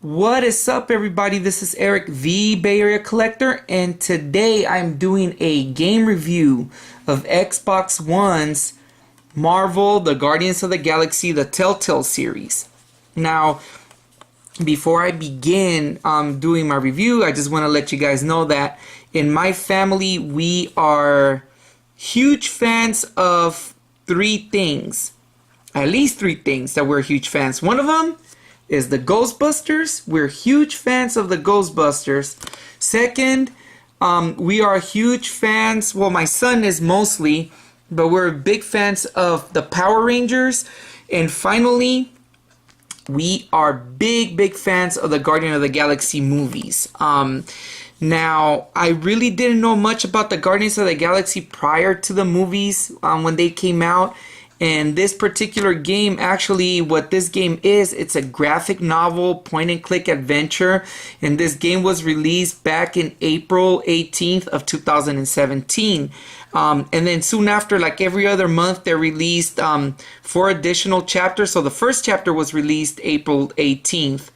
What is up, everybody? This is Erik, the Bay Area Collector, and today I'm doing a game review of Xbox One's Marvel, the Guardians of the Galaxy, the Telltale series. Now, before I begin doing my review, I just want to let you guys know that in my family, we are huge fans of three things. At least three things that we're huge fans. One of them is the Ghostbusters. We're huge fans of the Ghostbusters. Second, we are huge fans, well, my son is mostly, but we're big fans of the Power Rangers. And finally, we are big fans of the Guardian of the Galaxy movies. Now, I really didn't know much about the Guardians of the Galaxy prior to the movies when they came out. And this particular game, actually, what this game is, it's a graphic novel point-and-click adventure. And this game was released back in April 18th of 2017. And then soon after, like every other month, they released 4 additional chapters. So the first chapter was released April 18th.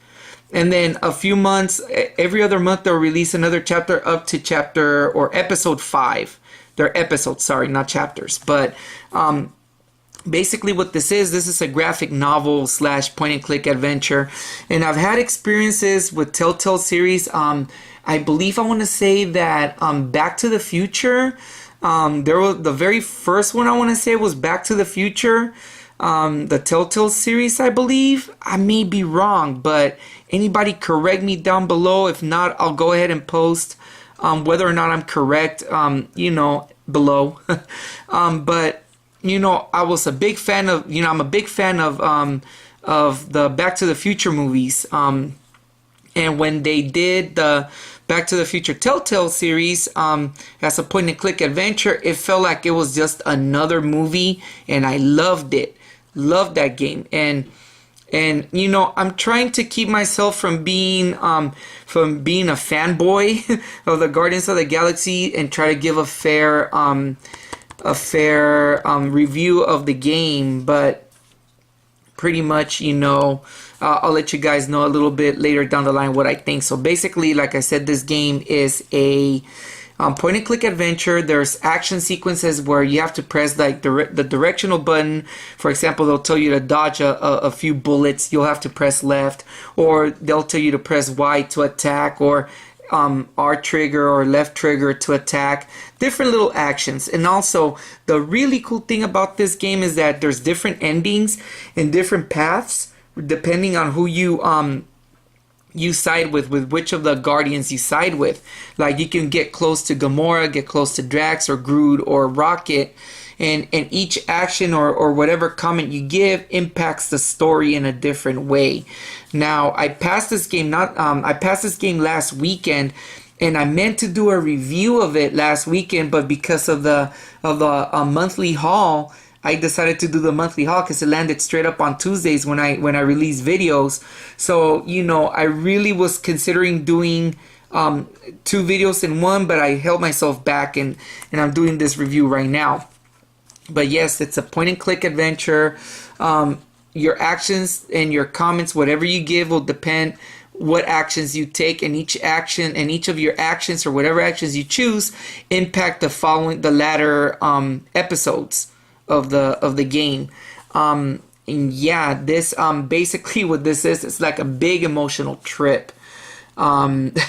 And then a few months, every other month, they'll release another chapter up to chapter or episode 5. They're episodes, sorry, not chapters. But basically what this is a graphic novel / point-and-click adventure. And I've had experiences with Telltale series. I believe I want to say that Back to the Future, there was the very first one I want to say was Back to the Future, the Telltale series, I believe. I may be wrong, but anybody correct me down below. If not, I'll go ahead and post whether or not I'm correct, below. But I was a big fan of, I'm a big fan of the Back to the Future movies. And when they did the Back to the Future Telltale series as a point-and-click adventure, it felt like it was just another movie, and I loved it. Loved that game. And I'm trying to keep myself from being a fanboy of the Guardians of the Galaxy and try to give a fair review of the game, but pretty much, I'll let you guys know a little bit later down the line what I think. So basically, like I said, this game is a point-and-click adventure. There's action sequences where you have to press like the directional button. For example, they'll tell you to dodge a few bullets. You'll have to press left, or they'll tell you to press Y to attack, or R trigger or left trigger to attack. Different little actions. And also, the really cool thing about this game is that there's different endings and different paths depending on who you side with which of the Guardians you side with. Like, you can get close to Gamora, get close to Drax or Groot or Rocket, and each action or whatever comment you give impacts the story in a different way. Now, I passed this game last weekend, and I meant to do a review of it last weekend, but because of the monthly haul, I decided to do the monthly haul because it landed straight up on Tuesdays when I release videos. So, I really was considering doing 2 videos in one, but I held myself back, and I'm doing this review right now. But yes, it's a point-and-click adventure. Your actions and your comments, whatever you give, will depend what actions you take, and each action and each of your actions or whatever actions you choose impact the latter episodes of the game. And yeah, this basically what this is, it's like a big emotional trip,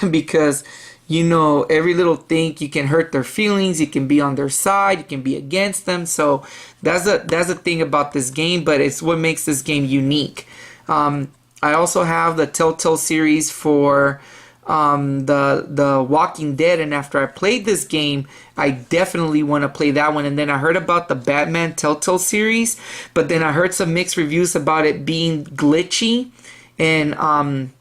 because every little thing, you can hurt their feelings, you can be on their side, you can be against them. So that's the thing about this game, but it's what makes this game unique. I also have the Telltale series for the Walking Dead, and after I played this game, I definitely want to play that one. And then I heard about the Batman Telltale series, but then I heard some mixed reviews about it being glitchy, and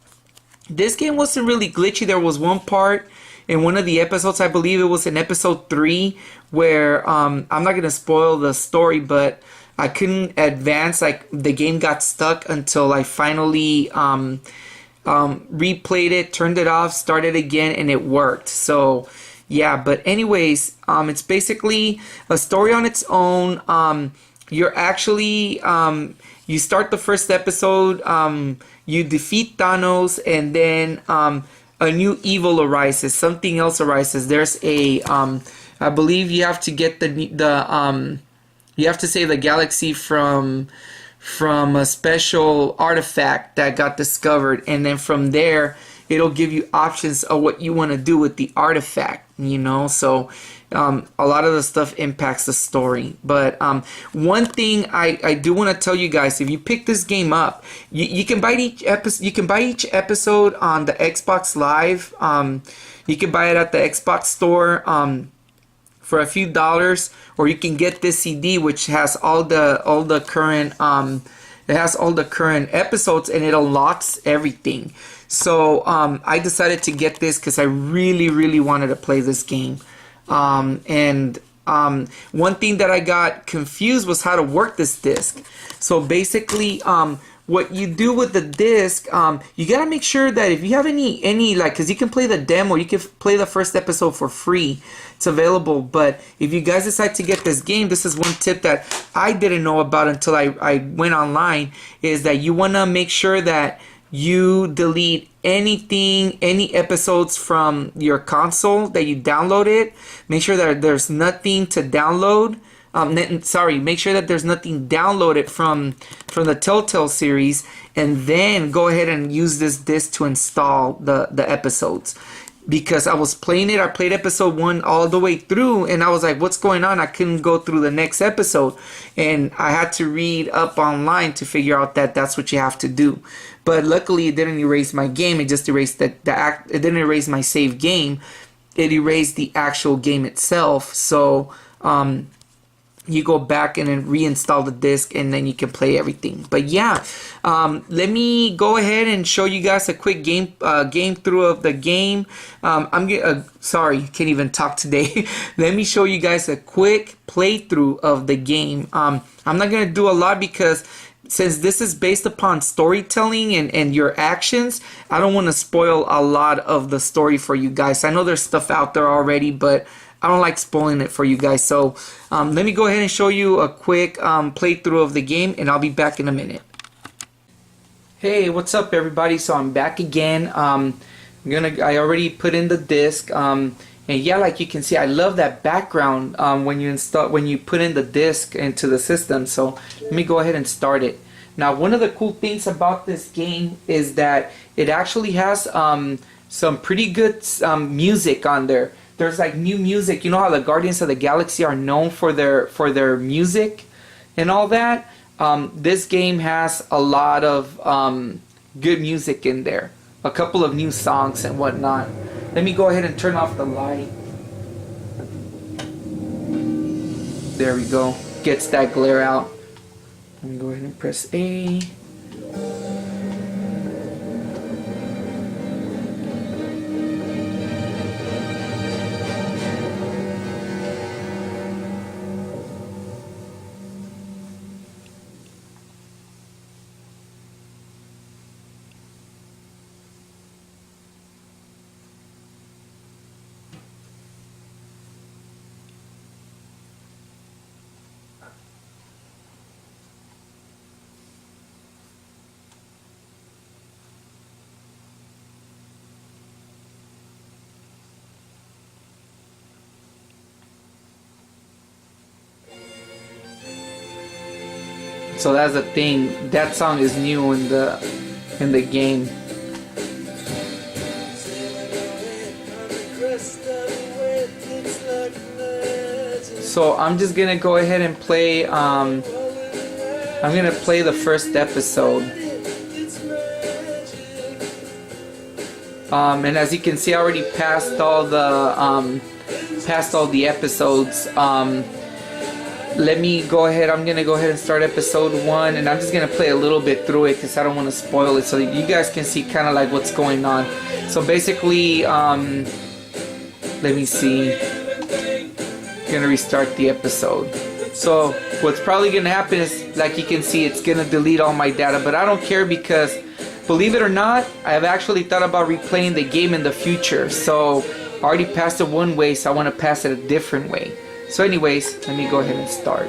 this game wasn't really glitchy. There was one part in one of the episodes, I believe it was in episode 3, where I'm not going to spoil the story, but I couldn't advance. Like, the game got stuck until I finally replayed it, turned it off, started again, and it worked. So yeah, but anyways, it's basically a story on its own. You're actually you start the first episode, you defeat Thanos, and then a new evil arises. Something else arises. There's a I believe you have to get you have to save the galaxy from a special artifact that got discovered, and then from there it'll give you options of what you want to do with the artifact, you know. So a lot of the stuff impacts the story. But one thing I do want to tell you guys, if you pick this game up, you can buy each episode. You can buy each episode on the Xbox Live. You can buy it at the Xbox store for a few dollars, or you can get this CD, which has all the current it has all the current episodes, and it unlocks everything. So I decided to get this because I really wanted to play this game. One thing that I got confused was how to work this disc. So basically, what you do with the disc, you gotta make sure that if you have any like, because you can play the demo, you can play the first episode for free. It's available. But if you guys decide to get this game, this is one tip that I didn't know about until I went online, is that you wanna make sure that you delete any episodes from your console that you downloaded. Make sure that there's nothing to download. Make sure that there's nothing downloaded from the Telltale series, and then go ahead and use this disc to install the episodes. Because I was playing it, I played episode 1 all the way through, and I was like, what's going on? I couldn't go through the next episode, and I had to read up online to figure out that that's what you have to do. But luckily, it didn't erase my game. It just erased it didn't erase my save game. It erased the actual game itself. So you go back and then reinstall the disc, and then you can play everything. But yeah, let me go ahead and show you guys a quick game through of the game. Sorry, can't even talk today. Let me show you guys a quick playthrough of the game. I'm not gonna do a lot because since this is based upon storytelling and your actions, I don't want to spoil a lot of the story for you guys. I know there's stuff out there already, but I don't like spoiling it for you guys. So let me go ahead and show you a quick playthrough of the game, and I'll be back in a minute. Hey, what's up everybody? So I'm back again. I already put in the disc. And yeah, like you can see, I love that background when you put in the disc into the system. So let me go ahead and start it. Now, one of the cool things about this game is that it actually has some pretty good music on there. There's like new music. You know how the Guardians of the Galaxy are known for their music and all that? This game has a lot of good music in there. A couple of new songs and whatnot. Let me go ahead and turn off the light. There we go. Gets that glare out. Let me go ahead and press A. So that's the thing. That song is new in the game. So I'm just gonna go ahead and play. I'm gonna play the first episode. And as you can see, I already passed all the episodes. Let me go ahead. I'm gonna go ahead and start episode 1, and I'm just gonna play a little bit through it because I don't want to spoil it, so you guys can see kind of like what's going on. So basically, let me see. Gonna restart the episode. So what's probably gonna happen is, like you can see, it's gonna delete all my data, but I don't care because, believe it or not, I've actually thought about replaying the game in the future. So I already passed it one way, so I want to pass it a different way. So anyways, let me go ahead and start.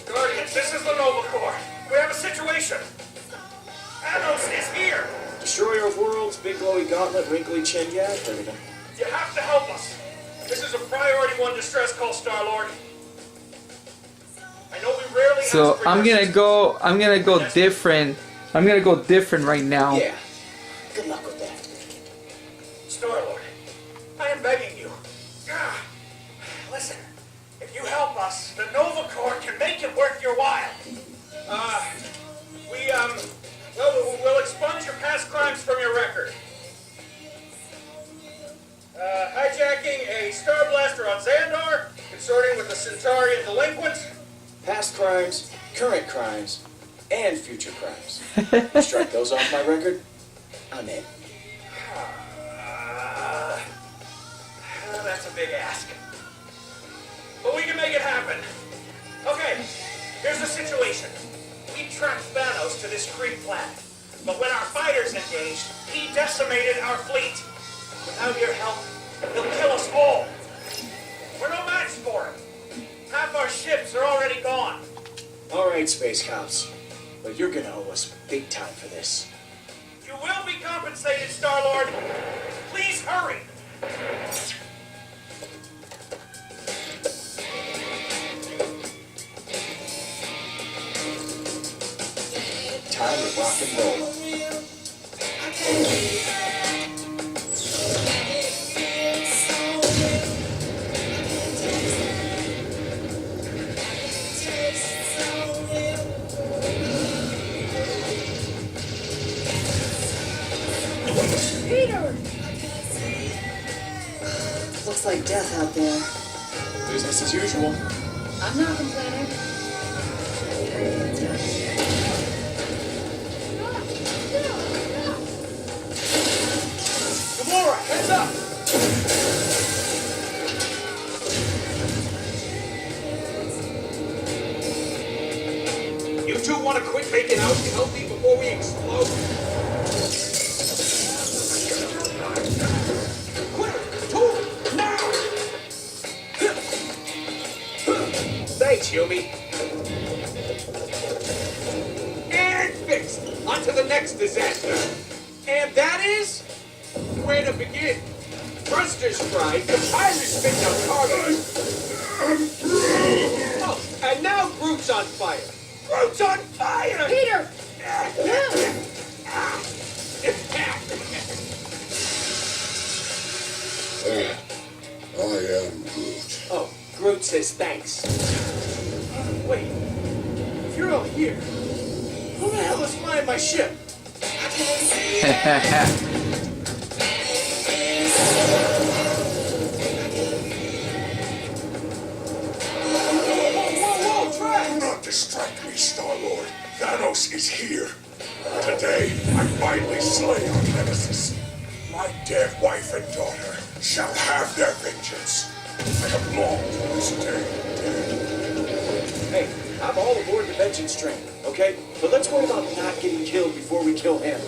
Guardians, this is the Nova Corps. We have a situation. Thanos is here. Destroyer of worlds, big glowy gauntlet, wrinkly chin. Yeah, I've heard of him. You have to help us. This is a priority 1 distress call, Star-Lord. I know we rarely So ask for I'm your gonna go different. I'm gonna go different right now. Yeah. Good luck with that. Star-Lord, I am begging you. Listen, if you help us, the Nova Corps can make it worth your while. We'll expunge your past crimes from your record. Hijacking a Star Blaster on Xandar, consorting with the Centaurian delinquents. Past crimes, current crimes, and future crimes. Strike those off my record, I'm in. That's a big ask. But we can make it happen. Okay, here's the situation. We tracked Thanos to this Kree planet. But when our fighters engaged, he decimated our fleet. Without your help, he'll kill us all. We're no match for him. Half our ships are already gone. All right, space cops. But you're gonna owe us big time for this. You will be compensated, Star-Lord. Please hurry. Time to rock and roll. Peter! Looks like death out there. Business as usual. I'm not complaining. Gamora, heads up! You two want to quit making out healthy before we explode? Thanks, Yumi. And fixed. On to the next disaster. And that is where to begin. Thrusters fried, the pirates spit out cargo. Oh, and now Groot's on fire. Groot's on fire! Peter! I am Groot. Oh, Groot says thanks. Wait, if you're all here, who the hell is flying my ship? Whoa, Trek! Do not distract me, Star-Lord. Thanos is here. Today, I finally slay our nemesis. My dead wife and daughter shall have their vengeance. I have longed for this day. Hey, I'm all aboard the vengeance train, okay? But let's worry about not getting killed before we kill him.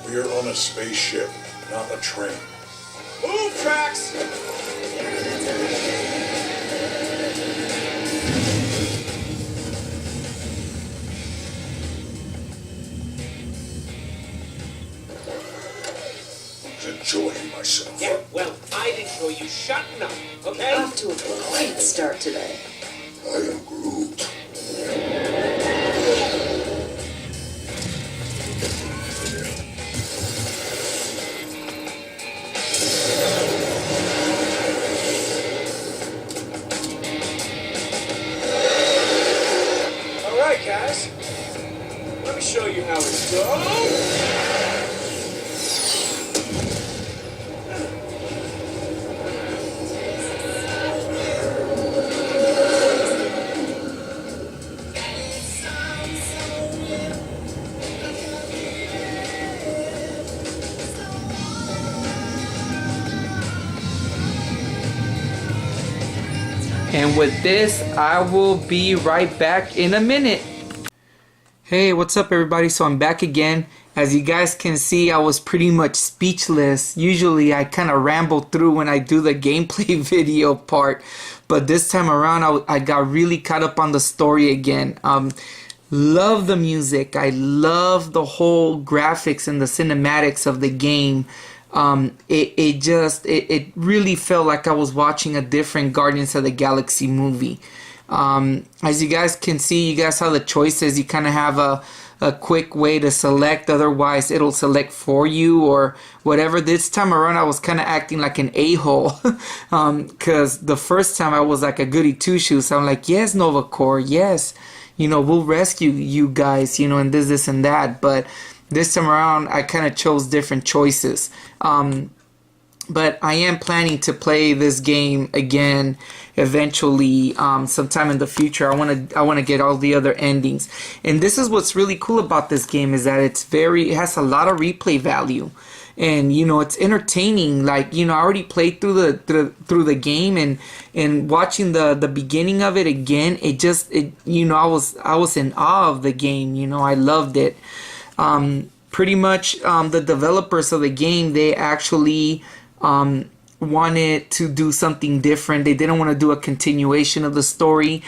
We're on a spaceship, not a train. Move, Tracks! Enjoying myself. Yeah, well, I'd enjoy you shutting up, okay? Off to a great start today. I am Groot. All right, guys. Let me show show you how it's done. And with this, I will be right back in a minute. Hey, what's up everybody? So I'm back again. As you guys can see, I was pretty much speechless. Usually I kind of ramble through when I do the gameplay video part. But this time around, I got really caught up on the story again. Love the music. I love the whole graphics and the cinematics of the game. It really felt like I was watching a different Guardians of the Galaxy movie. As you guys can see, you guys saw the choices. You kind of have a quick way to select, otherwise it'll select for you or whatever. This time around I was kind of acting like an a-hole because the first time I was like a goody two-shoes. So I'm like, yes, Nova Corps, yes, you know, we'll rescue you guys, you know, and this and that. But this time around, I kind of chose different choices. But I am planning to play this game again eventually, sometime in the future. I want to get all the other endings. And this is what's really cool about this game, is that it has a lot of replay value. And you know, it's entertaining. Like, you know, I already played through the game, and watching the beginning of it again, it you know, I was in awe of the game. You know, I loved it. Pretty much the developers of the game, they actually wanted to do something different. They didn't want to do a continuation of the story.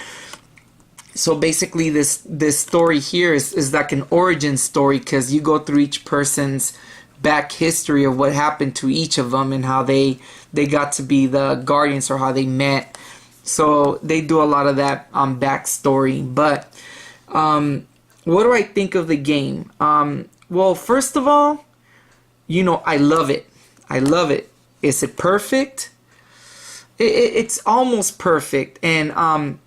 So basically this story here is like an origin story, because you go through each person's back history of what happened to each of them and how they got to be the Guardians, or how they met. So they do a lot of that backstory. But what do I think of the game? Well, first of all, you know, I love it. I love it. Is it perfect? It's almost perfect. And I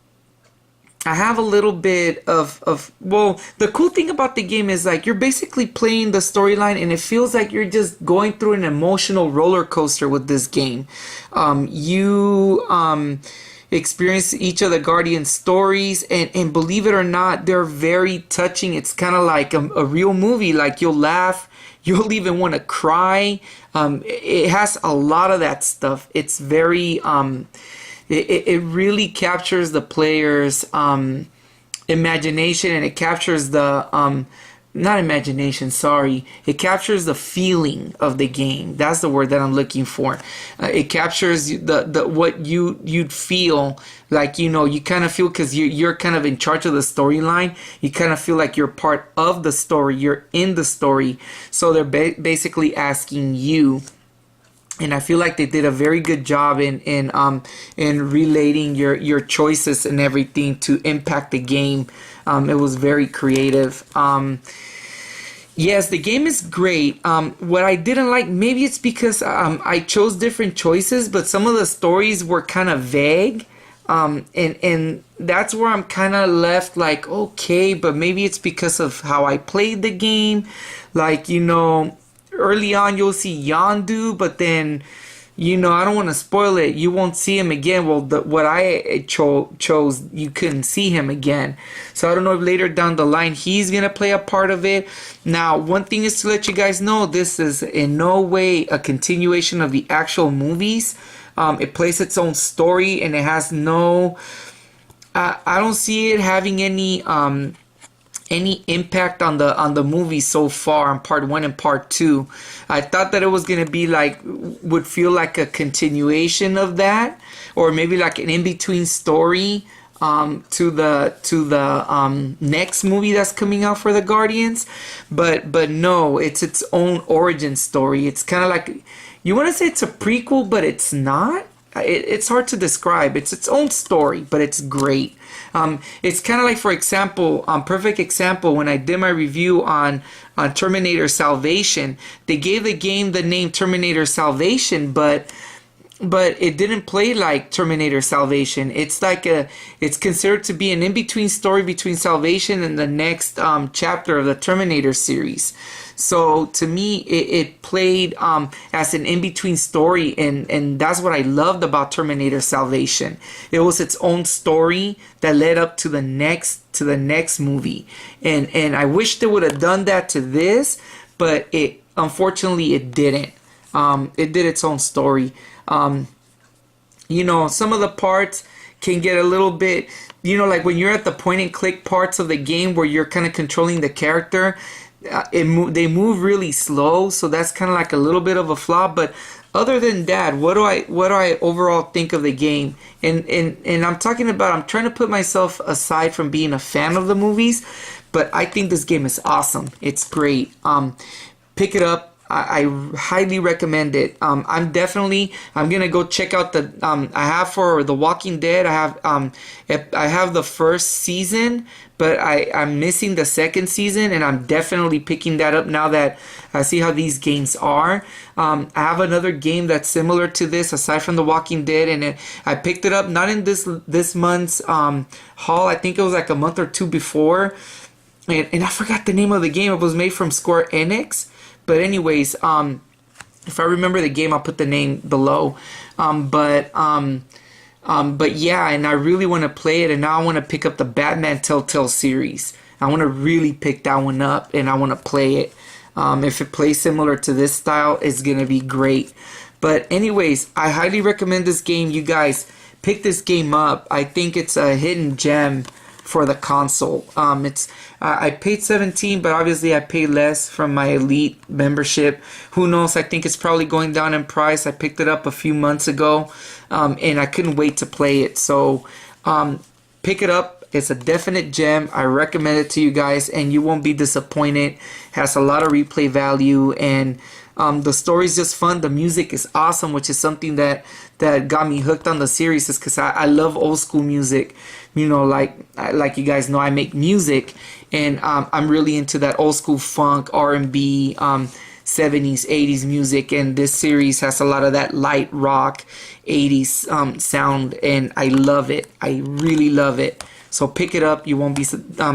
have a little bit well, the cool thing about the game is, like, you're basically playing the storyline, and it feels like you're just going through an emotional roller coaster with this game. You experience each of the Guardian stories, and believe it or not, they're very touching. It's kind of like a real movie. Like, you'll laugh, you'll even want to cry. It has a lot of that stuff. It's very it really captures the player's imagination, and it captures the not imagination, sorry. It captures the feeling of the game. That's the word that I'm looking for. It captures the what you'd feel like. You know, you kind of feel, because you're kind of in charge of the storyline. You kind of feel like you're part of the story. You're in the story. So they're basically asking you. And I feel like they did a very good job in relating your choices and everything to impact the game. It was very creative. Yes, the game is great. What I didn't like, maybe it's because I chose different choices, but some of the stories were kind of vague. And that's where I'm kind of left like, okay, but maybe it's because of how I played the game. Like, you know, early on you'll see Yondu, but then, you know, I don't want to spoil it, you won't see him again. Well, what I chose, you couldn't see him again. So I don't know if later down the line he's going to play a part of it. Now, one thing is to let you guys know, this is in no way a continuation of the actual movies. It plays its own story, and it has no... I don't see it having any impact on the movie so far, on part 1 and part 2. I thought that it was gonna be like, would feel like a continuation of that, or maybe like an in-between story to the next movie that's coming out for the Guardians. But no, it's its own origin story. It's kind of like, you want to say it's a prequel, but it's not. It's hard to describe. It's its own story, but it's great. It's kind of like, for example, perfect example, when I did my review on Terminator Salvation, they gave the game the name Terminator Salvation, but but it didn't play like Terminator Salvation. It's considered to be an in-between story between Salvation and the next chapter of the Terminator series. So to me, it played as an in-between story, and that's what I loved about Terminator Salvation. It was its own story that led up to the next movie, and I wish they would have done that to this, but unfortunately it didn't. It did its own story. You know, some of the parts can get a little bit, you know, like when you're at the point and click parts of the game where you're kind of controlling the character, they move really slow, so that's kind of like a little bit of a flaw. But other than that, what do I overall think of the game? And I'm talking about, I'm trying to put myself aside from being a fan of the movies, but I think this game is awesome. It's great. Pick it up. I highly recommend it. I'm gonna go check out the I have for The Walking Dead. I have the first season, but I'm missing the second season, and I'm definitely picking that up now that I see how these games are. I have another game that's similar to this aside from The Walking Dead, and I picked it up not in this month's haul. I think it was like a month or two before, and I forgot the name of the game. It was made from Square Enix. But anyways, if I remember the game, I'll put the name below. But yeah, and I really want to play it, and now I want to pick up the Batman Telltale series. I want to really pick that one up, and I want to play it. If it plays similar to this style, it's gonna be great. But anyways, I highly recommend this game. You guys pick this game up. I think it's a hidden gem for the console. I paid $17, but obviously I paid less from my Elite membership. Who knows? I think it's probably going down in price. I picked it up a few months ago, and I couldn't wait to play it. So pick it up. It's a definite gem. I recommend it to you guys, and you won't be disappointed. Has a lot of replay value, and the story's just fun. The music is awesome, which is something that got me hooked on the series, is because I love old school music. You know, like you guys know, I make music, and I'm really into that old school funk, R&B, 70s, 80s music, and this series has a lot of that light rock, 80s sound, and I love it. I really love it. So pick it up. You won't be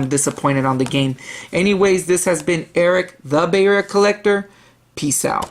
disappointed on the game. Anyways, this has been Eric, the Bay Area Collector. Peace out.